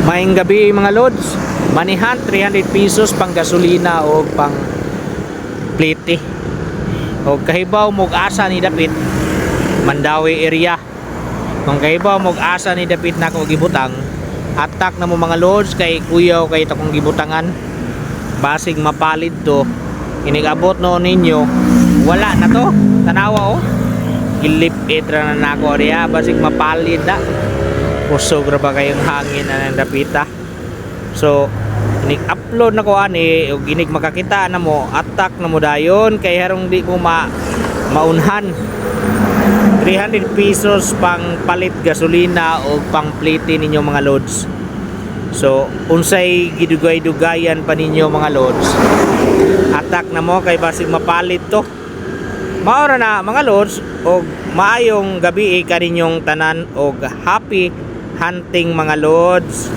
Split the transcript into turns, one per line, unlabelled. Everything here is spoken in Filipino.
Maayong gabi mga lods. Manihan 300 pesos pang gasolina o pang plete. O kahibaw mog asa ni dapit Mandawi area. Kung kahibaw mog asa ni dapit na ako gibutang, atak na mo mga lods kay kuyaw kay takong gibutangan. Basig mapalid to. Inigabot no ninyo. Wala na to. Tanawa oh. Gilip itra na nako riya basig mapalid na. Kusog ra ba kayong hangin na ng dapita. So inig-upload na ko ani o ginig makakita na mo atak na mo dayon kay harong di ko maunhan 300 pesos pang palit gasolina o pang plate ninyo mga loads. So unsay gidugay-dugayan pa ninyo mga loads, atak na mo kay basig mapalit to. Maora na mga loads o maayong gabi kaninyong tanan og happy hunting mga loads.